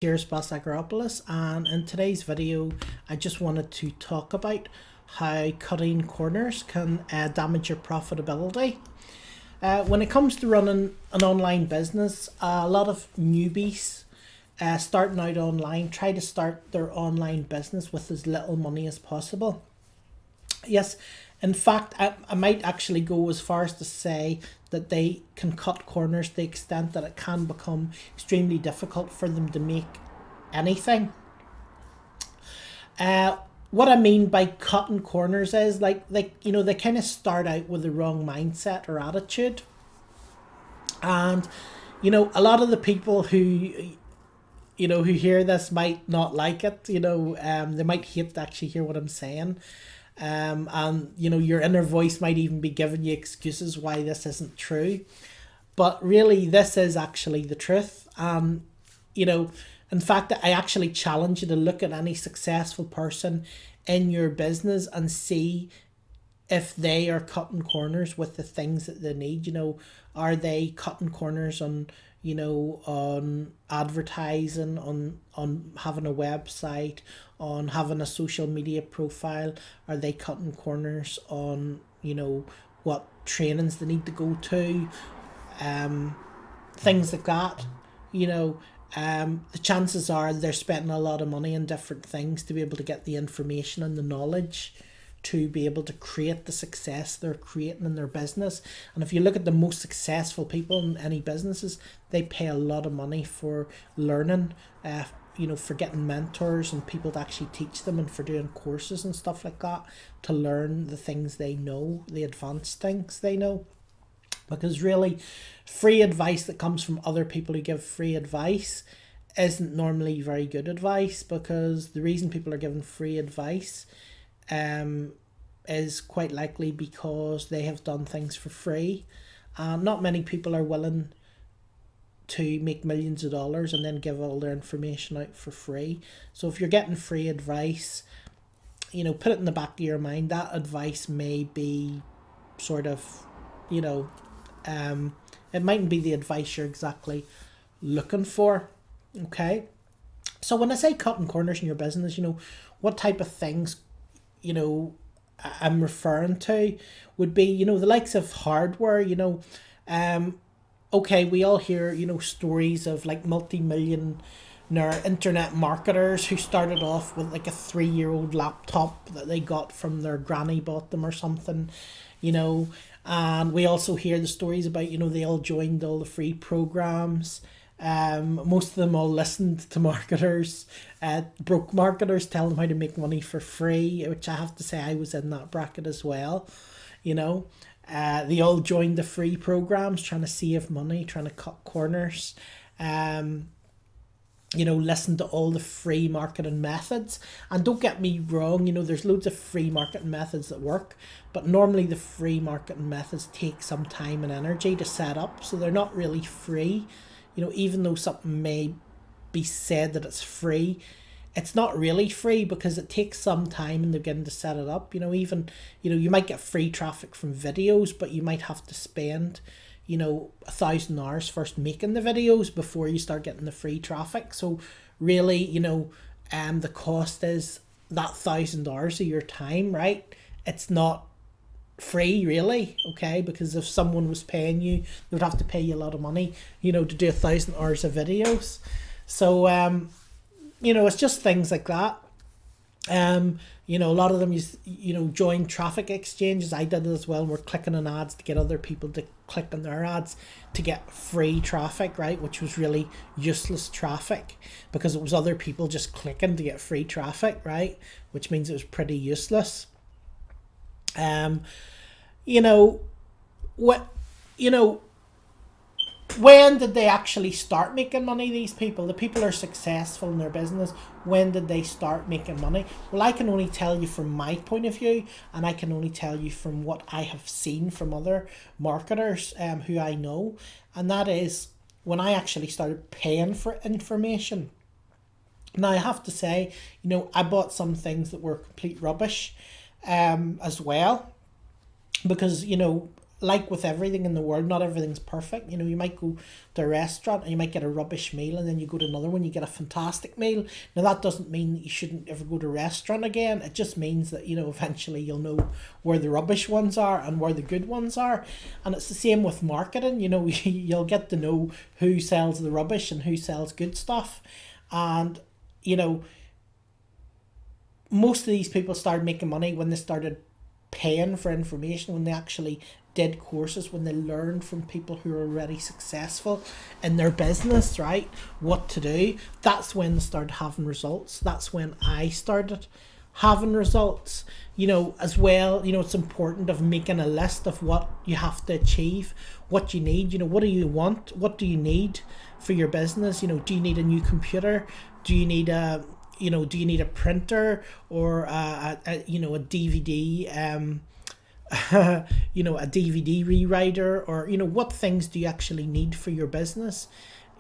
Here's Basagaropoulos, and in today's video I just wanted to talk about how cutting corners can damage your profitability. When it comes to running an online business, a lot of newbies starting out online try to start their online business with as little money as possible. Yes, in fact, I might actually go as far as to say that they can cut corners to the extent that it can become extremely difficult for them to make anything. Uh, what I mean by cutting corners is they kind of start out with the wrong mindset or attitude, and a lot of the people who hear this might not like it. They might hate to actually hear what I'm saying. And your inner voice might even be giving you excuses why this isn't true, but really this is actually the truth. You know in fact, I actually challenge you to look at any successful person in your business and see if they are cutting corners with the things that they need. Are they cutting corners on on advertising, on having a website, on having a social media profile? Are they cutting corners on what trainings they need to go to, things like that? you know the chances are they're spending a lot of money on different things to be able to get the information and the knowledge to be able to create the success they're creating in their business. And if you look at the most successful people in any businesses, they pay a lot of money for learning, for getting mentors and people to actually teach them, and for doing courses and stuff like that to learn the things they know, the advanced things they know. Because really, free advice that comes from other people who give free advice isn't normally very good advice, because the reason people are given free advice is quite likely because they have done things for free. Not many people are willing to make millions of dollars and then give all their information out for free. So if you're getting free advice, put it in the back of your mind that advice may be sort of, it mightn't be the advice you're exactly looking for. Okay. So when I say cutting corners in your business, what type of things, you know, I'm referring to would be, the likes of hardware. Um, okay, we all hear, stories of like multi-million internet marketers who started off with like a 3-year-old laptop that they got from their granny, bought them or something, you know. And we also hear the stories about, they all joined all the free programs. Most of them all listened to marketers, broke marketers, tell them how to make money for free, which I have to say I was in that bracket as well. You know, they all joined the free programs, trying to save money, trying to cut corners. Um, listen to all the free marketing methods. And don't get me wrong, there's loads of free marketing methods that work, but normally the free marketing methods take some time and energy to set up, so they're not really free. Even though something may be said that it's free, it's not really free because it takes some time in the beginning to set it up. Even, you might get free traffic from videos, but you might have to spend 1,000 hours first making the videos before you start getting the free traffic. So really, the cost is that 1,000 hours of your time, right? It's not free really, okay? Because if someone was paying you, they would have to pay you a lot of money, to do 1,000 hours of videos. So it's just things like that. A lot of them join traffic exchanges. I did it as well. We're clicking on ads to get other people to click on their ads to get free traffic, right? Which was really useless traffic because it was other people just clicking to get free traffic, right? Which means it was pretty useless. Um, you know what? You know when did they actually start making money? These people, the people are successful in their business. When did they start making money? Well, I can only tell you from my point of view, and I can only tell you from what I have seen from other marketers who I know, and that is when I actually started paying for information. Now I have to say, I bought some things that were complete rubbish as well, because like with everything in the world, not everything's perfect. You know, you might go to a restaurant and you might get a rubbish meal, and then you go to another one, you get a fantastic meal. Now that doesn't mean that you shouldn't ever go to a restaurant again. It just means that, you know, eventually you'll know where the rubbish ones are and where the good ones are. And it's the same with marketing. You know, you'll get to know who sells the rubbish and who sells good stuff. And, you know, most of these people started making money when they started paying for information, when they actually did courses, when they learned from people who are already successful in their business, right? What to do. That's when they started having results. That's when I started having results. You know, as well, you know, it's important of making a list of what you have to achieve, what you need. You know, what do you want? What do you need for your business? You know, do you need a new computer? Do you need a, you know, do you need a printer, or you know, a DVD you know, a DVD rewriter, or, you know, what things do you actually need for your business?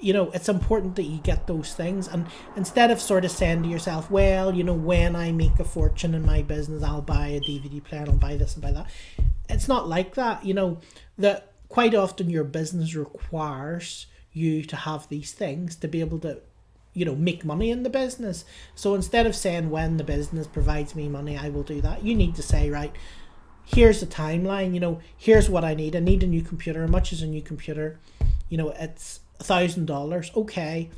You know, it's important that you get those things. And instead of sort of saying to yourself, well, you know, when I make a fortune in my business, I'll buy a DVD player and I'll buy this and buy that. It's not like that. You know, that quite often your business requires you to have these things to be able to, you know, make money in the business. So instead of saying, when the business provides me money, I will do that, you need to say, right, here's the timeline. You know, here's what I need. I need a new computer. How much is a new computer? You know, it's $1,000. Okay,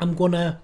I'm gonna,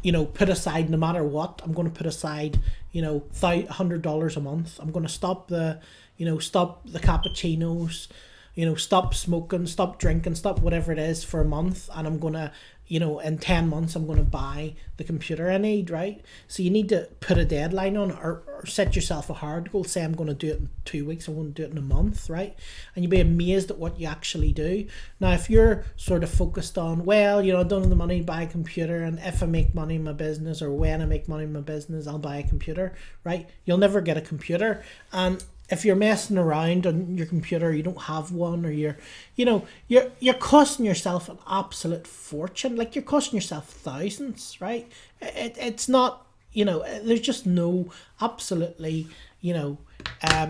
you know, put aside, no matter what, I'm gonna put aside, you know, $100 a month. I'm gonna stop the, you know, stop the cappuccinos, you know, stop smoking, stop drinking, stop whatever it is for a month, and I'm gonna, you know, in 10 months I'm going to buy the computer I need, right? So you need to put a deadline on it, or set yourself a hard goal. Say, I'm going to do it in 2 weeks, I'm going to do it in a month, right? And you'll be amazed at what you actually do. Now, if you're sort of focused on, well, you know, I don't have the money to buy a computer, and if I make money in my business, or when I make money in my business, I'll buy a computer, right? You'll never get a computer. And if you're messing around on your computer, you don't have one, or you're, you know, you're costing yourself an absolute fortune. Like, you're costing yourself thousands, right? It's not, you know, there's just no, absolutely, you know,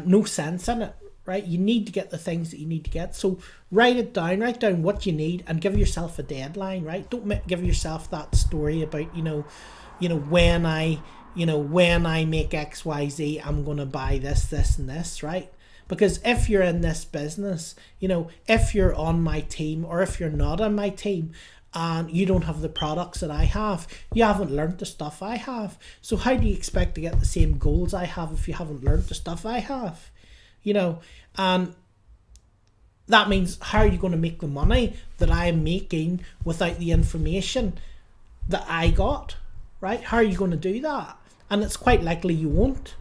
no sense in it, right? You need to get the things that you need to get. So write down what you need, and give yourself a deadline, right? Don't give yourself that story about, you know, when I make XYZ, I'm going to buy this, this, and this, right? Because if you're in this business, you know, if you're on my team, or if you're not on my team, and you don't have the products that I have, you haven't learned the stuff I have. So how do you expect to get the same goals I have if you haven't learned the stuff I have? You know, and that means, how are you going to make the money that I'm making without the information that I got, right? How are you going to do that? And it's quite likely you won't.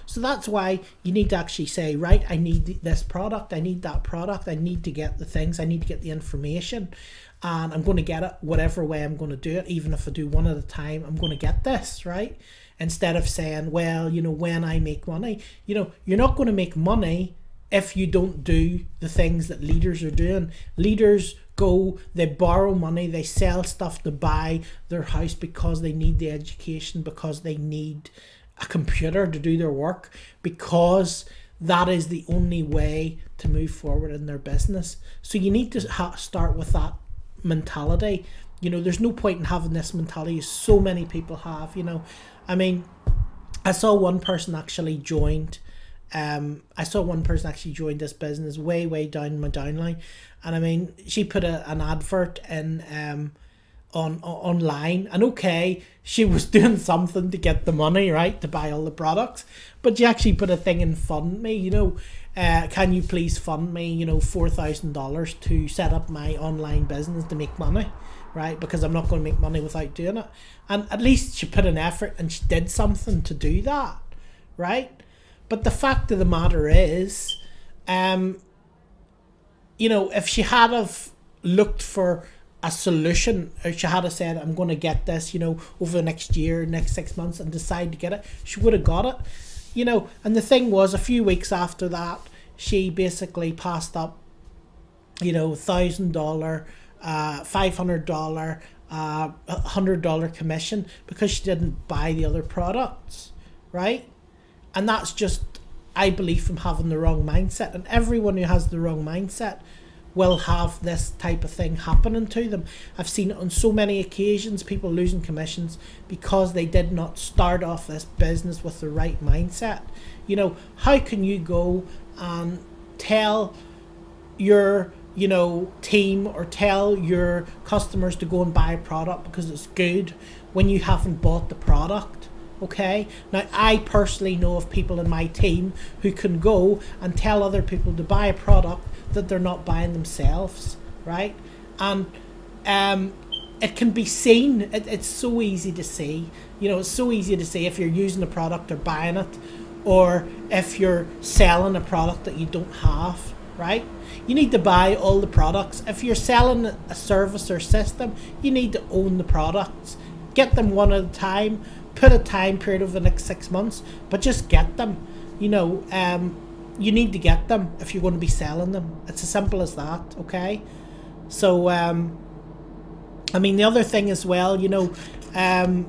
So that's why you need to actually say, right, I need this product, I need that product, I need to get the things, I need to get the information, and I'm going to get it whatever way I'm going to do it. Even if I do one at a time, I'm going to get this, right? Instead of saying, well, you know, when I make money, you know, you're not going to make money if you don't do the things that leaders are doing. Leaders go, they borrow money, they sell stuff to buy their house because they need the education, because they need a computer to do their work, because that is the only way to move forward in their business. So you need to start with that mentality. You know, there's no point in having this mentality so many people have. You know, I mean, I saw one person actually joined this business way down my downline, and I mean, she put an advert in online, and okay, she was doing something to get the money, right, to buy all the products, but she actually put a thing in Fund Me, you know, can you please fund me, you know, $4,000 to set up my online business to make money, right, because I'm not going to make money without doing it. And at least she put an effort and she did something to do that, right? But the fact of the matter is, you know, if she had have looked for a solution, or she had said, I'm going to get this, you know, over the next year, next 6 months, and decide to get it, she would have got it, you know. And the thing was, a few weeks after that, she basically passed up, you know, $1,000, $500, $100 commission, because she didn't buy the other products, right? And that's just I believe, from having the wrong mindset. And everyone who has the wrong mindset will have this type of thing happening to them. I've seen it on so many occasions, people losing commissions because they did not start off this business with the right mindset. You know, how can you go and tell your, you know, team or tell your customers to go and buy a product because it's good when you haven't bought the product? Okay, now I personally know of people in my team who can go and tell other people to buy a product that they're not buying themselves, right? And it can be seen. It's so easy to see. You know, it's so easy to see if you're using a product or buying it, or if you're selling a product that you don't have, right? You need to buy all the products. If you're selling a service or system, you need to own the products. Get them one at a time. Put a time period over the next 6 months, but just get them. You know, you need to get them if you're going to be selling them. It's as simple as that, okay? So, I mean, the other thing as well, you know, I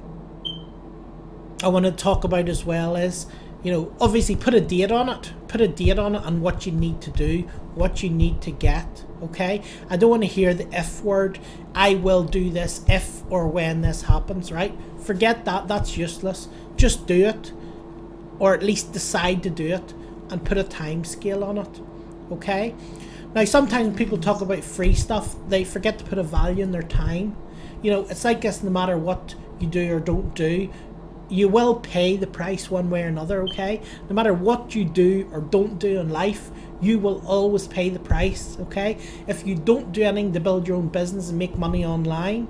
want to talk about as well is, you know, obviously put a date on it. Put a date on it and what you need to do, what you need to get, okay? I don't want to hear the if word. I will do this if or when this happens, right? Forget that. That's useless. Just do it, or at least decide to do it, and put a time scale on it, okay? Now, sometimes people talk about free stuff. They forget to put a value in their time. You know, it's like this: no matter what you do or don't do, you will pay the price one way or another, okay? No matter what you do or don't do in life, you will always pay the price, okay? If you don't do anything to build your own business and make money online,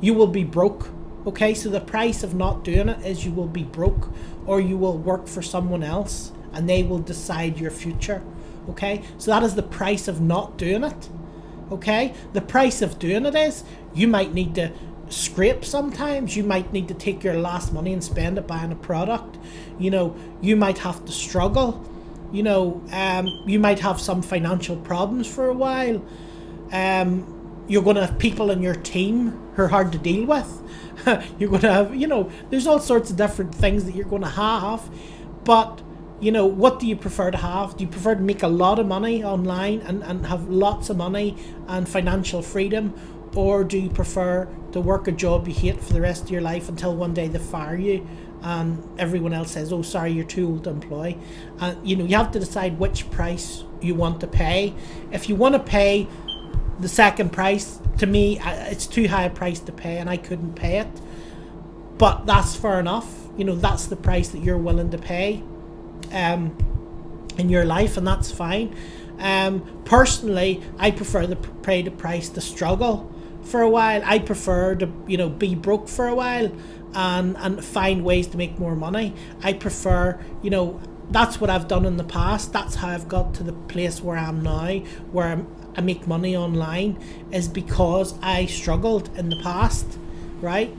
you will be broke, okay? So the price of not doing it is you will be broke, or you will work for someone else and they will decide your future, okay? So that is the price of not doing it, okay? The price of doing it is you might need to scrape sometimes. You might need to take your last money and spend it buying a product. You know, you might have to struggle. You know, you might have some financial problems for a while. You're going to have people in your team who are hard to deal with. You're going to have, you know, there's all sorts of different things that you're going to have. But, you know, what do you prefer to have? Do you prefer to make a lot of money online and have lots of money and financial freedom? Or do you prefer to work a job you hate for the rest of your life until one day they fire you and everyone else says, oh, sorry, you're too old to employ? You know, you have to decide which price you want to pay. If you want to pay the second price, to me, it's too high a price to pay and I couldn't pay it. But that's fair enough. You know, that's the price that you're willing to pay in your life, and that's fine. Personally, I prefer to pay the price to struggle for a while. I prefer to, you know, be broke for a while and find ways to make more money. I prefer, you know, that's what I've done in the past. That's how I've got to the place where I am now, where I make money online, is because I struggled in the past, right?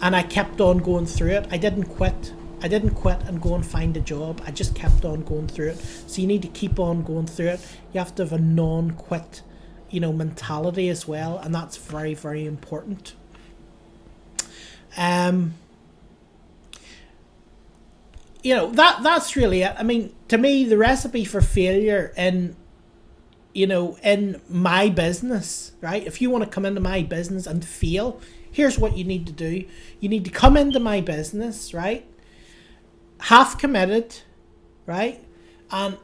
And I kept on going through it. I didn't quit and go and find a job. I just kept on going through it. So you need to keep on going through it. You have to have a non-quit, you know, mentality as well, and that's very, very important. You know, that's really it. I mean, to me, the recipe for failure in, you know, in my business, right? If you want to come into my business and fail, here's what you need to do. You need to come into my business, right? Half committed, right? And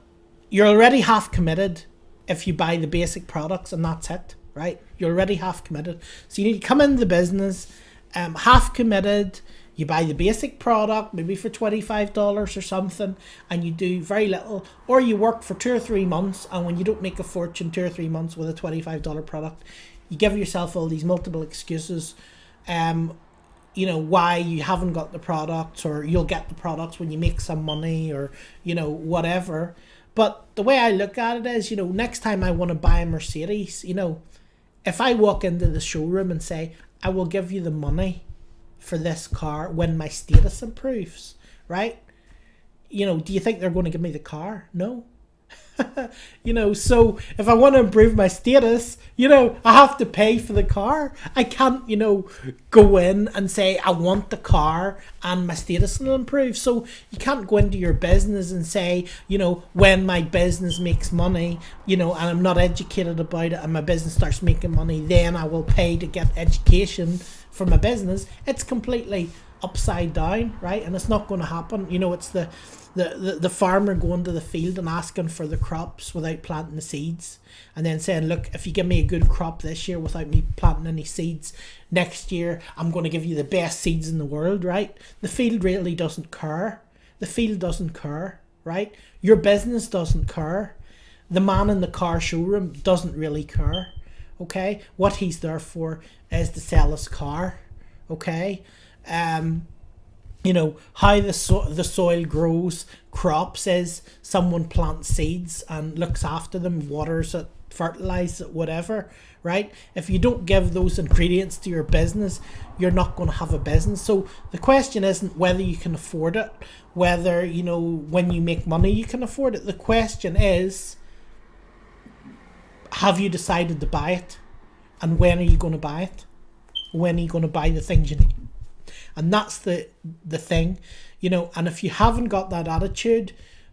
you're already half committed if you buy the basic products and that's it, right? You're already half committed. So you need to come into the business, half committed. You buy the basic product, maybe for $25 or something, and you do very little, or you work for 2 or 3 months, and when you don't make a fortune 2 or 3 months with a $25 product, you give yourself all these multiple excuses, you know, why you haven't got the products, or you'll get the products when you make some money, or, you know, whatever. But the way I look at it is, you know, next time I want to buy a Mercedes, you know, if I walk into the showroom and say, I will give you the money for this car when my status improves, right? You know, do you think they're going to give me the car? No. You know, so if I want to improve my status, you know, I have to pay for the car. I can't, you know, go in and say I want the car and my status will improve. So you can't go into your business and say, you know, when my business makes money, you know, and I'm not educated about it and my business starts making money, then I will pay to get education for my business. It's completely upside down, right? And it's not going to happen. You know, it's the farmer going to the field and asking for the crops without planting the seeds, and then saying, look, if you give me a good crop this year without me planting any seeds, next year I'm going to give you the best seeds in the world, right? The field really doesn't care. The field doesn't care, right? Your business doesn't care. The man in the car showroom doesn't really care, okay? What he's there for is to sell his car, okay? You know, how the soil grows crops is someone plants seeds and looks after them, waters it, fertilizes it, whatever, right? If you don't give those ingredients to your business, you're not going to have a business. So the question isn't whether you can afford it, whether, you know, when you make money you can afford it. The question is, have you decided to buy it? And when are you going to buy it? When are you going to buy the things you need? And that's the thing, you know. And if you haven't got that attitude,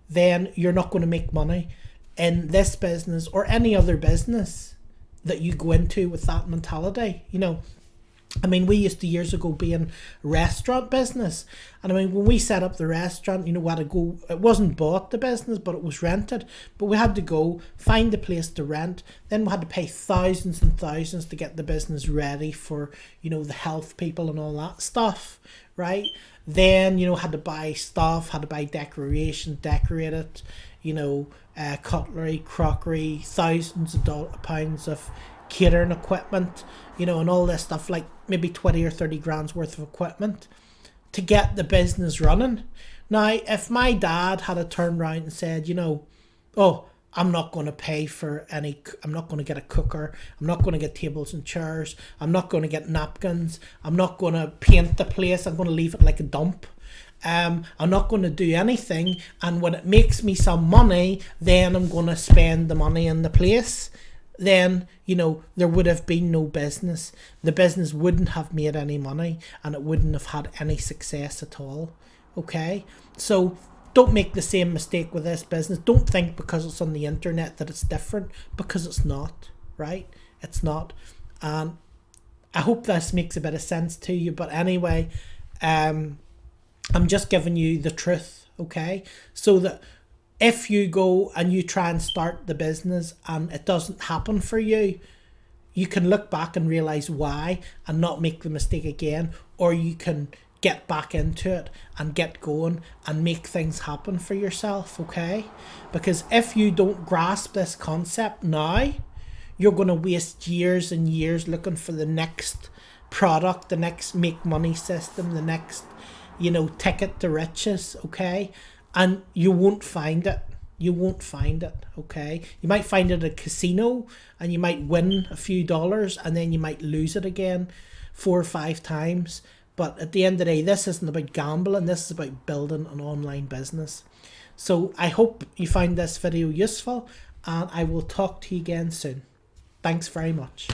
then you're not going to make money in this business or any other business that you go into with that mentality, you know. I mean, we used to years ago be in restaurant business, and I mean, when we set up the restaurant, you know, we had to go. It wasn't bought the business, but it was rented. But we had to go find a place to rent. Then we had to pay thousands and thousands to get the business ready for, you know, the health people and all that stuff, right? Then, you know, had to buy stuff, had to buy decoration, decorate it, you know, cutlery, crockery, thousands of pounds of catering equipment, you know, and all this stuff, like maybe 20 or 30 grand's worth of equipment to get the business running. Now, if my dad had turned around and said, you know, oh, I'm not going to pay for any, I'm not going to get a cooker, I'm not going to get tables and chairs, I'm not going to get napkins, I'm not going to paint the place, I'm going to leave it like a dump. I'm not going to do anything, and when it makes me some money, then I'm going to spend the money in the place. Then, you know, there would have been no business. The business wouldn't have made any money, and it wouldn't have had any success at all. Okay? So don't make the same mistake with this business. Don't think because it's on the internet that it's different, because it's not, right? It's not. And I hope this makes a bit of sense to you. But anyway, I'm just giving you the truth, okay? So that if you go and you try and start the business and it doesn't happen for you, you can look back and realize why and not make the mistake again, or you can get back into it and get going and make things happen for yourself, okay? Because if you don't grasp this concept now, you're going to waste years and years looking for the next product, the next make money system, the next, you know, ticket to riches, okay? And you won't find it. You won't find it, okay? You might find it at a casino and you might win a few dollars and then you might lose it again 4 or 5 times. But at the end of the day, this isn't about gambling. This is about building an online business. So I hope you find this video useful, and I will talk to you again soon. Thanks very much.